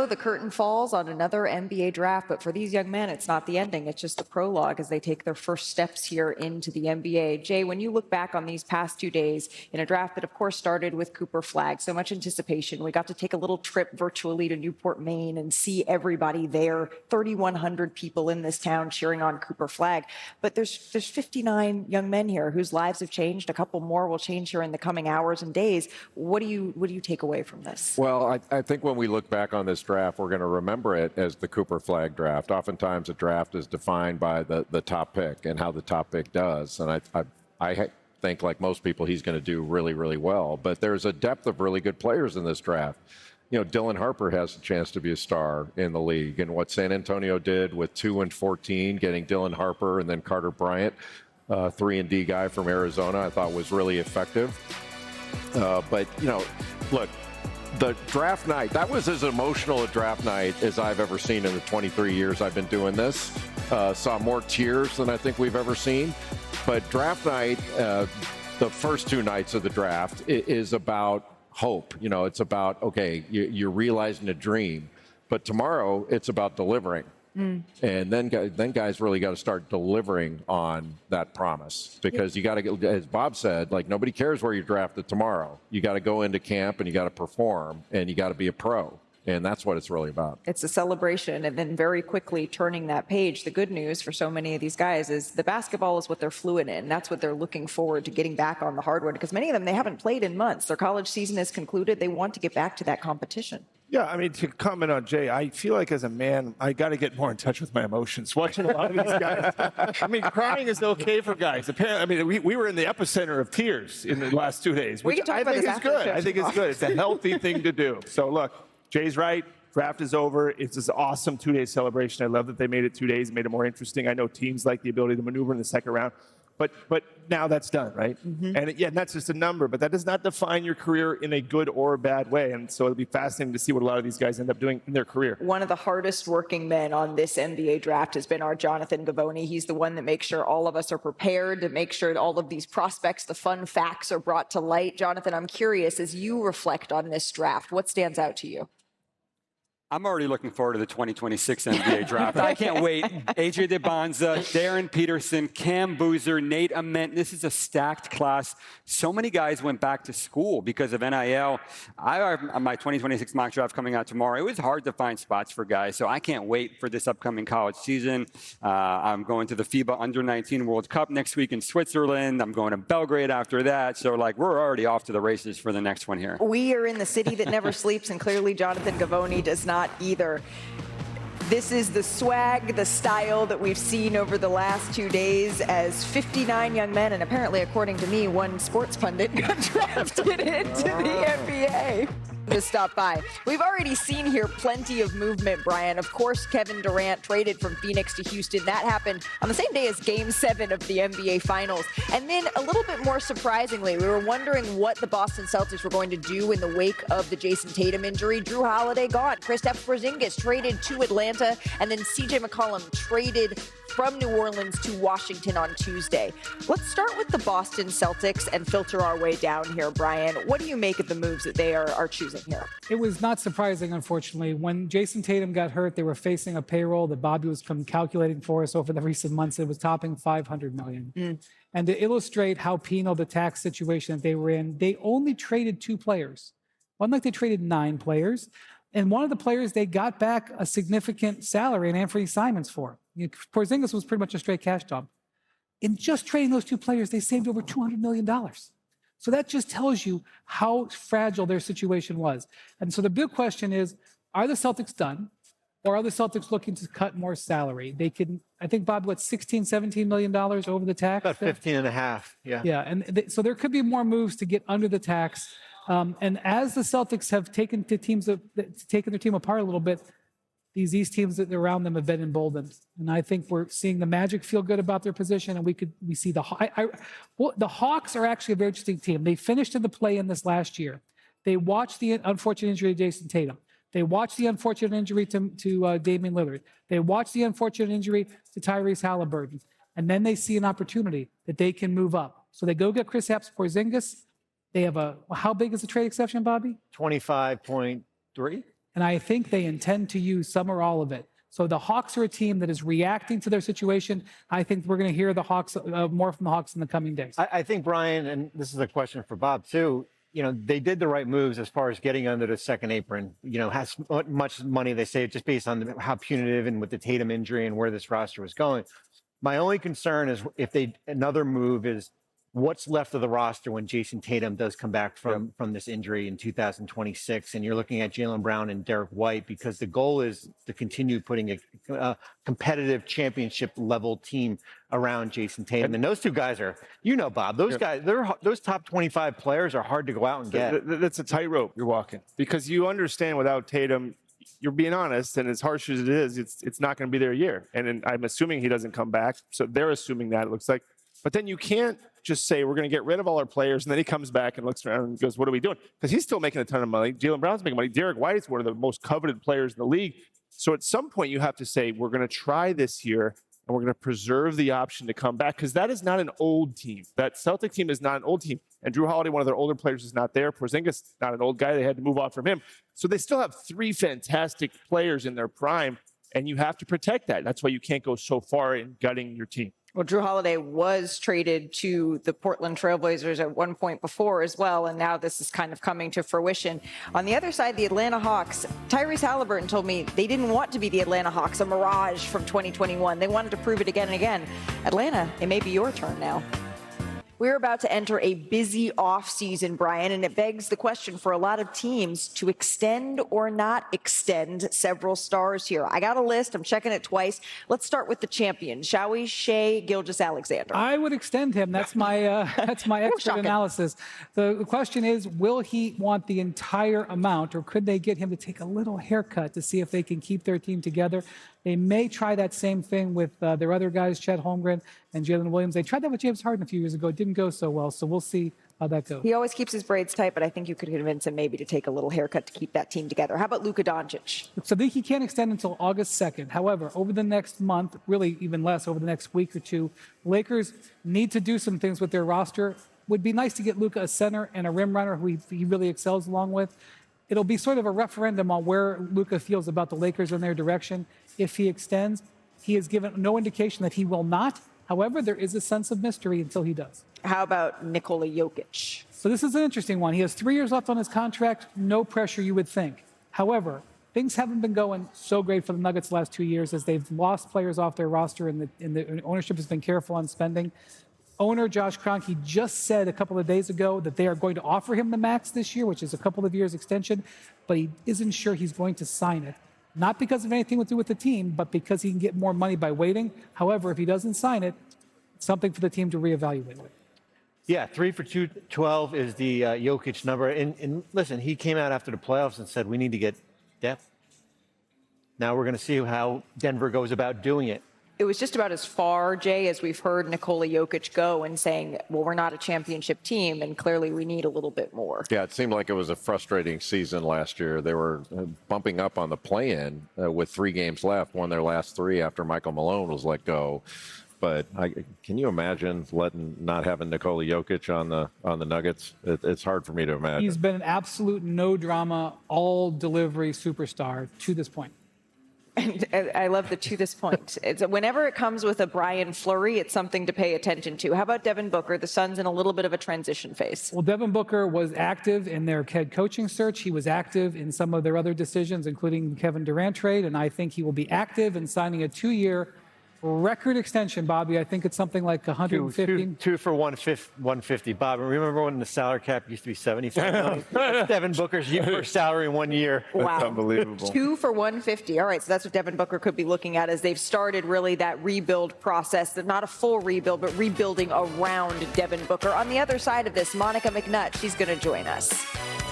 Tomorrow, the curtain falls on another NBA draft, but for these young men, it's not the ending. It's just a prologue as they take their first steps here into the NBA. Jay, when you look back on these past 2 days in a draft that, of course, started with Cooper Flagg, so much anticipation. We got to take a little trip virtually to Newport, Maine, and see everybody there. 3,100 people in this town cheering on Cooper Flagg. But there's 59 young men here whose lives have changed. A couple more will change here in the coming hours and days. What do you take away from this? Well, I think when we look back on this draft, we're going to remember it as the Cooper Flagg draft. Oftentimes, a draft is defined by the top pick and how the top pick does. And I think, like most people, he's going to do really, really well. But there's a depth of really good players in this draft. You know, Dylan Harper has a chance to be a star in the league. And what San Antonio did with 2 and 14, getting Dylan Harper and then Carter Bryant, 3-and-D guy from Arizona, I thought was really effective. But, you know, look, the draft night, that was as emotional a draft night as I've ever seen in the 23 years I've been doing this. Saw more tears than I think we've ever seen. But draft night, the first 2 nights of the draft is about hope. You know, it's about, okay, you're realizing a dream. But tomorrow, it's about delivering. And then guys really got to start delivering on that promise, because you got to get, as Bob said, like, nobody cares where you're drafted tomorrow. You got to go into camp and you got to perform and you got to be a pro. And that's what it's really about. It's a celebration, and then very quickly turning that page. The good news for so many of these guys is the basketball is what they're fluent in. That's what they're looking forward to, getting back on the hardwood, because many of them, they haven't played in months. Their college season is concluded. They want to get back to that competition. Yeah, I mean, to comment on Jay, I feel like as a man, I got to get more in touch with my emotions. Watching a lot of these guys, I mean, crying is okay for guys. Apparently, I mean, we were in the epicenter of tears in the last 2 days, which I think is good. I think it's good. It's a healthy thing to do. So look, Jay's right. Draft is over. It's this awesome 2-day celebration. I love that they made it 2 days, made it more interesting. I know teams like the ability to maneuver in the second round. But now that's done, right? And yeah, that's just a number, but that does not define your career in a good or a bad way. And so it'll be fascinating to see what a lot of these guys end up doing in their career. One of the hardest working men on this NBA draft has been our Jonathan Givony. He's the one that makes sure all of us are prepared, to make sure that all of these prospects, the fun facts, are brought to light. Jonathan, I'm curious, as you reflect on this draft, what stands out to you? I'm already looking forward to the 2026 NBA draft. I can't wait. AJ DeBonza, Darren Peterson, Cam Boozer, Nate Ament. This is a stacked class. So many guys went back to school because of NIL. I have my 2026 mock draft coming out tomorrow. It was hard to find spots for guys, so I can't wait for this upcoming college season. I'm going to the FIBA Under-19 World Cup next week in Switzerland. I'm going to Belgrade after that. So, like, we're already off to the races for the next one here. We are in the city that never sleeps, and clearly Jonathan Givony does not either. This is the swag, the style that we've seen over the last 2 days as 59 young men, and apparently, according to me, one sports pundit got drafted into the NBA. To stop by. We've already seen here plenty of movement, Brian. Of course, Kevin Durant traded from Phoenix to Houston. That happened on the same day as Game 7 of the NBA Finals. And then a little bit more surprisingly, we were wondering what the Boston Celtics were going to do in the wake of the Jason Tatum injury. Drew Holiday gone. Kristaps Porzingis traded to Atlanta, and then CJ McCollum traded from New Orleans to Washington on Tuesday. Let's start with the Boston Celtics and filter our way down here, Brian. What do you make of the moves that they are choosing here? It was not surprising, unfortunately. When Jason Tatum got hurt, they were facing a payroll that Bobby was calculating for us over the recent months. It was topping $500 million. And to illustrate how penal the tax situation that they were in, they only traded 2 players. Unlike they traded 9 players. And one of the players they got back a significant salary in Anthony Simons for. Porzingis was pretty much a straight cash dump. In just trading those 2 players, they saved over $200 million. So that just tells you how fragile their situation was. And so the big question is, are the Celtics done? Or are the Celtics looking to cut more salary? They can, I think, Bob, what, $16, $17 million over the tax? About 15 and a half, yeah. Yeah, and so there could be more moves to get under the tax. And as the Celtics have taken their team apart a little bit, these East teams that are around them have been emboldened. And I think we're seeing the Magic feel good about their position, and we see the Hawks are actually a very interesting team. They finished in the play-in this last year. They watched the unfortunate injury to Jason Tatum. They watched the unfortunate injury to Damian Lillard. They watched the unfortunate injury to Tyrese Halliburton. And then they see an opportunity that they can move up. So they go get Kristaps Porzingis. They have how big is the trade exception, Bobby? 25.3. And I think they intend to use some or all of it. So the Hawks are a team that is reacting to their situation. I think we're going to hear the Hawks more from the Hawks in the coming days. I think, Brian, and this is a question for Bob too, they did the right moves as far as getting under the second apron, has much money they saved just based on how punitive and with the Tatum injury and where this roster was going. My only concern is if another move is what's left of the roster when Jason Tatum does come back from this injury in 2026, and you're looking at Jaylen Brown and Derek White, because the goal is to continue putting a competitive championship level team around Jason Tatum. And those two guys are, Bob, those guys, those top 25 players are hard to go out and get. That's a tightrope you're walking, because you understand without Tatum, you're being honest, and as harsh as it is, it's not going to be there a year. And I'm assuming he doesn't come back. So they're assuming that, it looks like. But then you can't just say we're going to get rid of all our players, and then he comes back and looks around and goes, what are we doing? Because he's still making a ton of money. Jaylen Brown's making money. Derek White is one of the most coveted players in the league. So at some point you have to say, we're going to try this year, and we're going to preserve the option to come back, because that is not an old team. That Celtic team is not an old team. And Drew Holiday, one of their older players, is not there. Porzingis, not an old guy. They had to move on from him. So they still have three fantastic players in their prime, and you have to protect that. That's why you can't go so far in gutting your team. Well, Drew Holiday was traded to the Portland Trailblazers at one point before as well, and now this is kind of coming to fruition. On the other side, the Atlanta Hawks, Tyrese Halliburton told me they didn't want to be the Atlanta Hawks, a mirage from 2021. They wanted to prove it again and again. Atlanta, it may be your turn now. We're about to enter a busy offseason, Brian, and it begs the question for a lot of teams to extend or not extend several stars here. I got a list. I'm checking it twice. Let's start with the champion, shall we? Shai Gilgeous-Alexander. I would extend him. That's my expert analysis. The question is, will he want the entire amount, or could they get him to take a little haircut to see if they can keep their team together? They may try that same thing with their other guys, Chet Holmgren and Jalen Williams. They tried that with James Harden a few years ago. It didn't go so well, so we'll see how that goes. He always keeps his braids tight, but I think you could convince him maybe to take a little haircut to keep that team together. How about Luka Doncic? So he can't extend until August 2nd. However, over the next month, really even less, over the next week or two, Lakers need to do some things with their roster. Would be nice to get Luka a center and a rim runner who he really excels along with. It'll be sort of a referendum on where Luka feels about the Lakers and their direction. If he extends, he has given no indication that he will not. However, there is a sense of mystery until he does. How about Nikola Jokic? So this is an interesting one. He has 3 years left on his contract. No pressure, you would think. However, things haven't been going so great for the Nuggets the last 2 years, as they've lost players off their roster, and the ownership has been careful on spending. Owner Josh Kroenke just said a couple of days ago that they are going to offer him the max this year, which is a couple of years extension, but he isn't sure he's going to sign it. Not because of anything to do with the team, but because he can get more money by waiting. However, if he doesn't sign it, it's something for the team to reevaluate with. Yeah, 3 for 212 is the Jokic number. And listen, he came out after the playoffs and said, we need to get depth. Now we're going to see how Denver goes about doing it. It was just about as far, Jay, as we've heard Nikola Jokic go and saying, well, we're not a championship team, and clearly we need a little bit more. Yeah, it seemed like it was a frustrating season last year. They were bumping up on the play-in with 3 games left, won their last 3 after Michael Malone was let go. But can you imagine not having Nikola Jokic on the Nuggets? It's hard for me to imagine. He's been an absolute no-drama, all-delivery superstar to this point. And I love the to this point. Whenever it comes with a Brian Fleury, it's something to pay attention to. How about Devin Booker? The Suns in a little bit of a transition phase. Well, Devin Booker was active in their head coaching search. He was active in some of their other decisions, including Kevin Durant trade, and I think he will be active in signing a 2-year record extension, Bobby. I think it's something like 150. Two for 150. Bob, remember when the salary cap used to be 75 million? That's Devin Booker's first salary in 1 year. Wow. That's unbelievable. 2 for 150. All right, so that's what Devin Booker could be looking at as they've started really that rebuild process. They're not a full rebuild, but rebuilding around Devin Booker. On the other side of this, Monica McNutt, she's going to join us.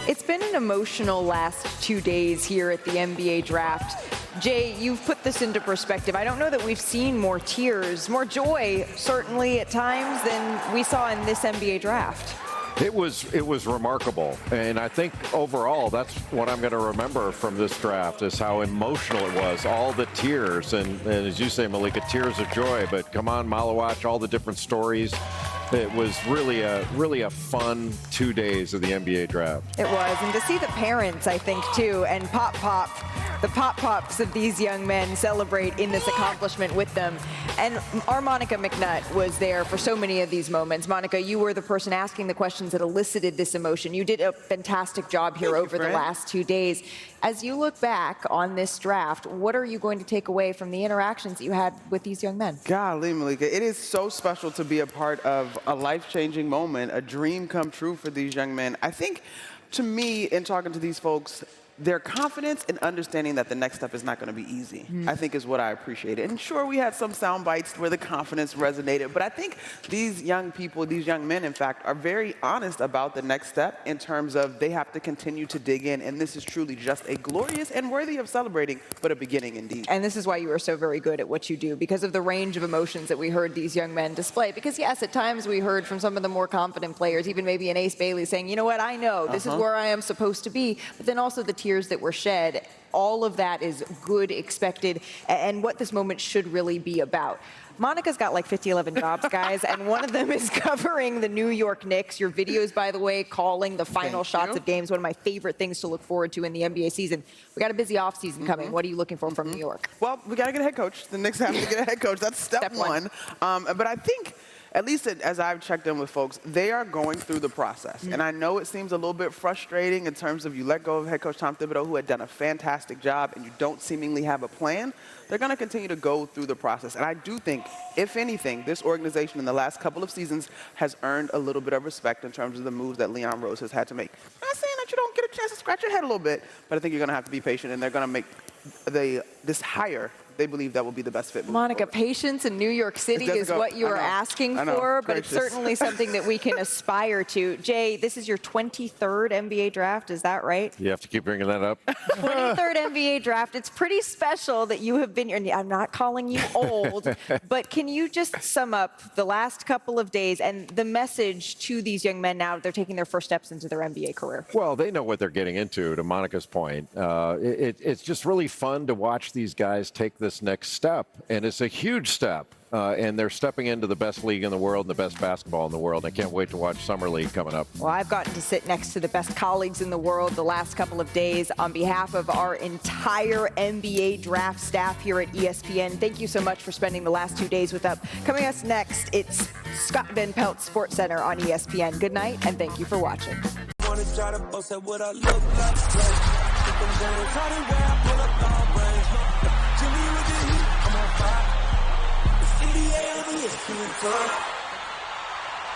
It's been an emotional last 2 days here at the NBA draft. Jay, you've put this into perspective. I don't know that we've seen more tears, more joy, certainly at times, than we saw in this NBA draft. It was remarkable, and I think overall that's what I'm going to remember from this draft is how emotional it was, all the tears, and as you say, Malika, tears of joy. But come on, Malawatch, all the different stories. It was really a fun 2 days of the NBA draft. It was, and to see the parents, I think, too, and the pop-pops of these young men celebrate in this accomplishment with them. And our Monica McNutt was there for so many of these moments. Monica, you were the person asking the questions that elicited this emotion. You did a fantastic job here over the last 2 days. As you look back on this draft, what are you going to take away from the interactions that you had with these young men? Golly, Malika, it is so special to be a part of a life-changing moment, a dream come true for these young men. I think, to me, in talking to these folks, their confidence in understanding that the next step is not going to be easy, I think is what I appreciated. And sure, we had some sound bites where the confidence resonated, but I think these young people, these young men, in fact, are very honest about the next step in terms of they have to continue to dig in, and this is truly just a glorious and worthy of celebrating, but a beginning indeed. And this is why you are so very good at what you do, because of the range of emotions that we heard these young men display. Because yes, at times we heard from some of the more confident players, even maybe an Ace Bailey saying, you know what, I know, this is where I am supposed to be, but then also the tears that were shed. All of that is good, expected, and what this moment should really be about. Monica's got like 11 jobs, guys, and one of them is covering the New York Knicks. Your videos, by the way, calling the final shots of games, one of my favorite things to look forward to in the NBA season. We got a busy offseason coming. What are you looking for from New York? Well, we got to get a head coach. The Knicks have to get a head coach. That's step one. But I think, at least as I've checked in with folks, they are going through the process. And I know it seems a little bit frustrating in terms of you let go of head coach Tom Thibodeau, who had done a fantastic job, and you don't seemingly have a plan. They're going to continue to go through the process. And I do think, if anything, this organization in the last couple of seasons has earned a little bit of respect in terms of the moves that Leon Rose has had to make. I'm not saying that you don't get a chance to scratch your head a little bit, but I think you're going to have to be patient, and they're going to make this hire. They believe that will be the best fit. Monica, patience in New York City is what you are asking for, but it's certainly something that we can aspire to. Jay, this is your 23rd NBA draft, is that right? You have to keep bringing that up. 23rd NBA draft. It's pretty special that you have been here. I'm not calling you old, but can you just sum up the last couple of days and the message to these young men now that they're taking their first steps into their NBA career? Well, they know what they're getting into, to Monica's point. It's just really fun to watch these guys take this next step, and it's a huge step. And they're stepping into the best league in the world and the best basketball in the world. I can't wait to watch Summer League coming up. Well, I've gotten to sit next to the best colleagues in the world the last couple of days. On behalf of our entire NBA draft staff here at ESPN, thank you so much for spending the last 2 days with us. Coming us next, it's Scott Van Pelt Sports Center on ESPN. Good night, and thank you for watching. NBA,